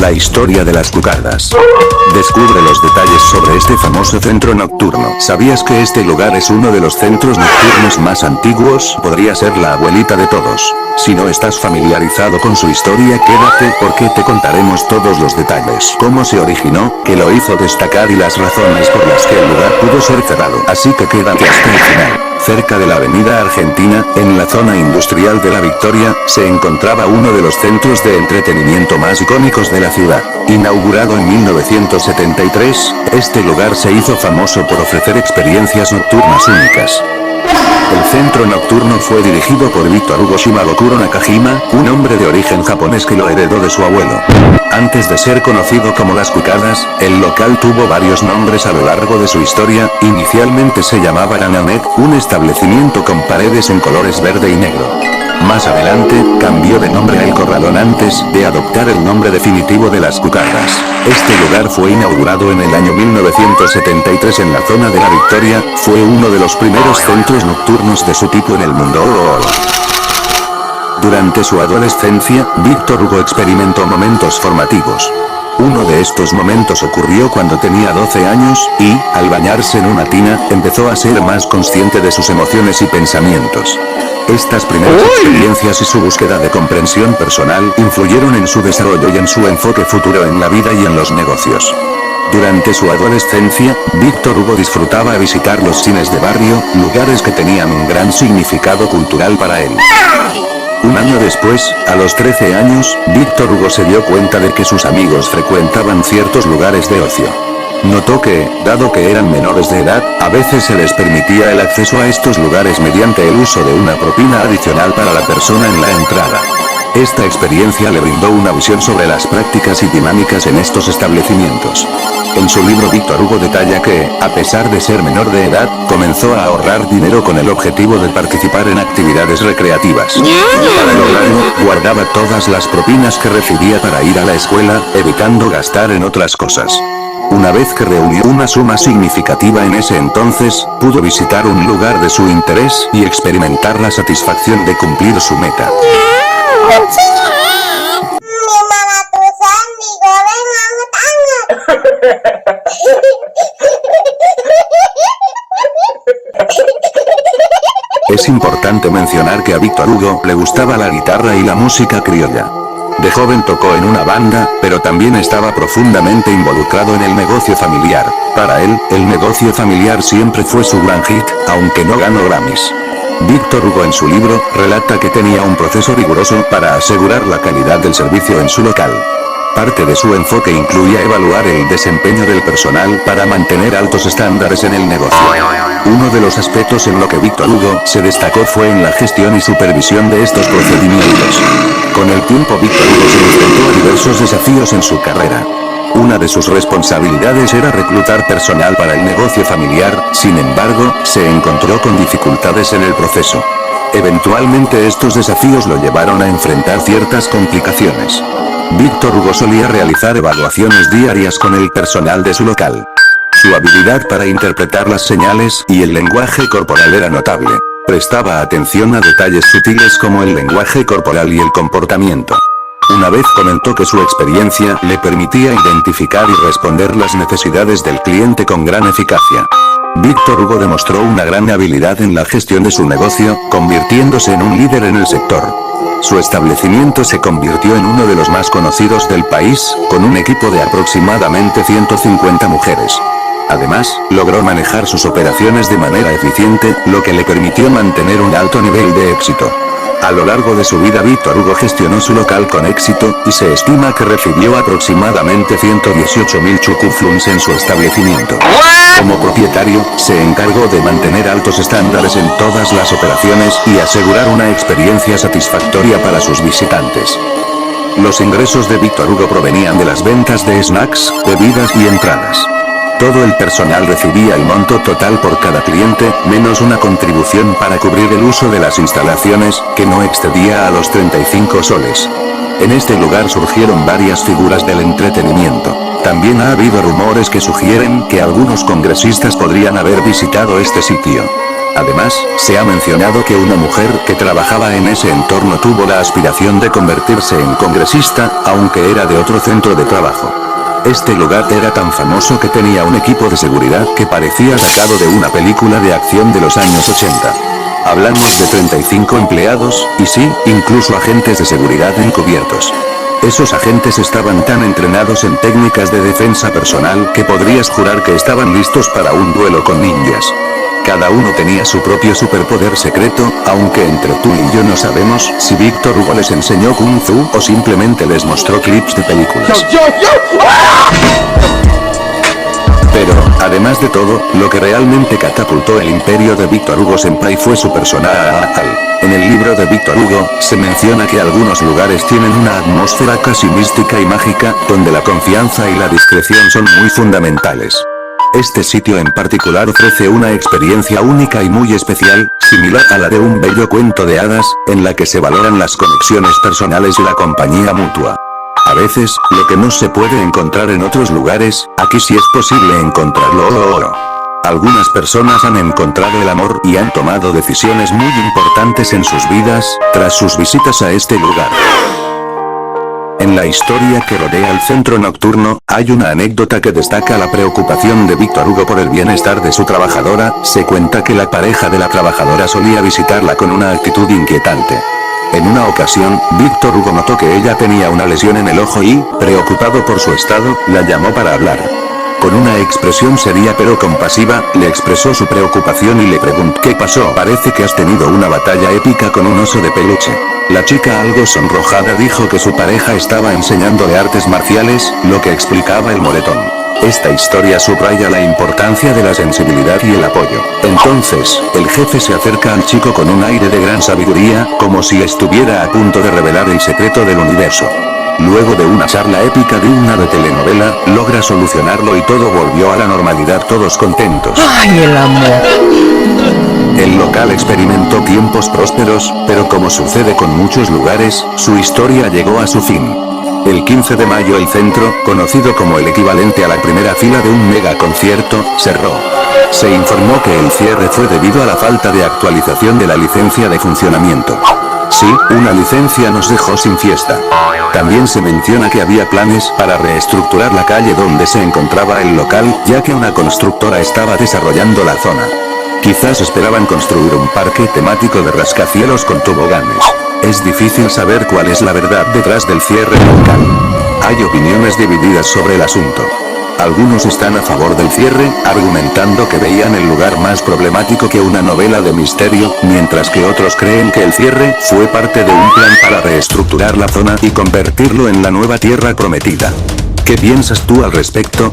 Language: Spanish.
La historia de las cucardas. Descubre los detalles sobre este famoso centro nocturno. ¿Sabías que este lugar es uno de los centros nocturnos más antiguos? Podría ser la abuelita de todos. Si no estás familiarizado con su historia, quédate porque te contaremos todos los detalles. Cómo se originó, qué lo hizo destacar y las razones por las que el lugar pudo ser cerrado. Así que quédate hasta el final. Cerca de la avenida Argentina, en la zona industrial de La Victoria, se encontraba uno de los centros de entretenimiento más icónicos de la ciudad. Inaugurado en 1973, este lugar se hizo famoso por ofrecer experiencias nocturnas únicas. El centro nocturno fue dirigido por Victor Hugo Shimabukuro Nakajima, un hombre de origen japonés que lo heredó de su abuelo. Antes de ser conocido como Las Cucardas, el local tuvo varios nombres a lo largo de su historia. Inicialmente se llamaba Rananet, un establecimiento con paredes en colores verde y negro. Más adelante, cambió de nombre a El Corralón antes de adoptar el nombre definitivo de Las Cucardas. Este lugar fue inaugurado en el año 1973 en la zona de La Victoria. Fue uno de los primeros centros nocturnos de su tipo en el mundo. Durante su adolescencia, Victor Hugo experimentó momentos formativos. Uno de estos momentos ocurrió cuando tenía 12 años, y, al bañarse en una tina, empezó a ser más consciente de sus emociones y pensamientos. Estas primeras experiencias y su búsqueda de comprensión personal influyeron en su desarrollo y en su enfoque futuro en la vida y en los negocios. Durante su adolescencia, Victor Hugo disfrutaba visitar los cines de barrio, lugares que tenían un gran significado cultural para él. Un año después, a los 13 años, Victor Hugo se dio cuenta de que sus amigos frecuentaban ciertos lugares de ocio. Notó que, dado que eran menores de edad, a veces se les permitía el acceso a estos lugares mediante el uso de una propina adicional para la persona en la entrada. Esta experiencia le brindó una visión sobre las prácticas y dinámicas en estos establecimientos. En su libro Victor Hugo detalla que, a pesar de ser menor de edad, comenzó a ahorrar dinero con el objetivo de participar en actividades recreativas. Para lograrlo, guardaba todas las propinas que recibía para ir a la escuela, evitando gastar en otras cosas. Una vez que reunió una suma significativa en ese entonces, pudo visitar un lugar de su interés y experimentar la satisfacción de cumplir su meta. Es importante mencionar que a Victor Hugo le gustaba la guitarra y la música criolla. De joven tocó en una banda, pero también estaba profundamente involucrado en el negocio familiar. Para él, el negocio familiar siempre fue su gran hit, aunque no ganó Grammys. Victor Hugo en su libro, relata que tenía un proceso riguroso para asegurar la calidad del servicio en su local. Parte de su enfoque incluía evaluar el desempeño del personal para mantener altos estándares en el negocio. Uno de los aspectos en lo que Victor Hugo se destacó fue en la gestión y supervisión de estos procedimientos. Con el tiempo Victor Hugo se enfrentó a diversos desafíos en su carrera. Una de sus responsabilidades era reclutar personal para el negocio familiar, sin embargo, se encontró con dificultades en el proceso. Eventualmente estos desafíos lo llevaron a enfrentar ciertas complicaciones. Victor Hugo solía realizar evaluaciones diarias con el personal de su local. Su habilidad para interpretar las señales y el lenguaje corporal era notable. Prestaba atención a detalles sutiles como el lenguaje corporal y el comportamiento. Una vez comentó que su experiencia le permitía identificar y responder las necesidades del cliente con gran eficacia. Victor Hugo demostró una gran habilidad en la gestión de su negocio, convirtiéndose en un líder en el sector. Su establecimiento se convirtió en uno de los más conocidos del país, con un equipo de aproximadamente 150 mujeres. Además, logró manejar sus operaciones de manera eficiente, lo que le permitió mantener un alto nivel de éxito. A lo largo de su vida Victor Hugo gestionó su local con éxito, y se estima que recibió aproximadamente 118.000 chukufluns en su establecimiento. Como propietario, se encargó de mantener altos estándares en todas las operaciones y asegurar una experiencia satisfactoria para sus visitantes. Los ingresos de Victor Hugo provenían de las ventas de snacks, bebidas y entradas. Todo el personal recibía el monto total por cada cliente, menos una contribución para cubrir el uso de las instalaciones, que no excedía a los 35 soles. En este lugar surgieron varias figuras del entretenimiento. También ha habido rumores que sugieren que algunos congresistas podrían haber visitado este sitio. Además, se ha mencionado que una mujer que trabajaba en ese entorno tuvo la aspiración de convertirse en congresista, aunque era de otro centro de trabajo. Este lugar era tan famoso que tenía un equipo de seguridad que parecía sacado de una película de acción de los años 80. Hablamos de 35 empleados, y sí, incluso agentes de seguridad encubiertos. Esos agentes estaban tan entrenados en técnicas de defensa personal que podrías jurar que estaban listos para un duelo con ninjas. Cada uno tenía su propio superpoder secreto, aunque entre tú y yo no sabemos si Víctor Hugo les enseñó Kung Fu o simplemente les mostró clips de películas. Pero, además de todo, lo que realmente catapultó el imperio de Víctor Hugo Senpai fue su personal. En el libro de Víctor Hugo, se menciona que algunos lugares tienen una atmósfera casi mística y mágica, donde la confianza y la discreción son muy fundamentales. Este sitio en particular ofrece una experiencia única y muy especial, similar a la de un bello cuento de hadas, en la que se valoran las conexiones personales y la compañía mutua. A veces, lo que no se puede encontrar en otros lugares, aquí sí es posible encontrarlo. Algunas personas han encontrado el amor y han tomado decisiones muy importantes en sus vidas, tras sus visitas a este lugar. En la historia que rodea el centro nocturno, hay una anécdota que destaca la preocupación de Víctor Hugo por el bienestar de su trabajadora. Se cuenta que la pareja de la trabajadora solía visitarla con una actitud inquietante. En una ocasión, Víctor Hugo notó que ella tenía una lesión en el ojo y, preocupado por su estado, la llamó para hablar. Con una expresión seria pero compasiva, le expresó su preocupación y le preguntó: ¿qué pasó? Parece que has tenido una batalla épica con un oso de peluche. La chica, algo sonrojada, dijo que su pareja estaba enseñándole artes marciales, lo que explicaba el moretón. Esta historia subraya la importancia de la sensibilidad y el apoyo. Entonces, el jefe se acerca al chico con un aire de gran sabiduría, como si estuviera a punto de revelar el secreto del universo. Luego de una charla épica digna de telenovela, logra solucionarlo y todo volvió a la normalidad, todos contentos. ¡Ay, el amor! El local experimentó tiempos prósperos, pero como sucede con muchos lugares, su historia llegó a su fin. El 15 de mayo el centro, conocido como el equivalente a la primera fila de un mega concierto, cerró. Se informó que el cierre fue debido a la falta de actualización de la licencia de funcionamiento. Sí, una licencia nos dejó sin fiesta. También se menciona que había planes para reestructurar la calle donde se encontraba el local, ya que una constructora estaba desarrollando la zona. Quizás esperaban construir un parque temático de rascacielos con toboganes. Es difícil saber cuál es la verdad detrás del cierre local. Hay opiniones divididas sobre el asunto. Algunos están a favor del cierre, argumentando que veían el lugar más problemático que una novela de misterio, mientras que otros creen que el cierre fue parte de un plan para reestructurar la zona y convertirlo en la nueva tierra prometida. ¿Qué piensas tú al respecto?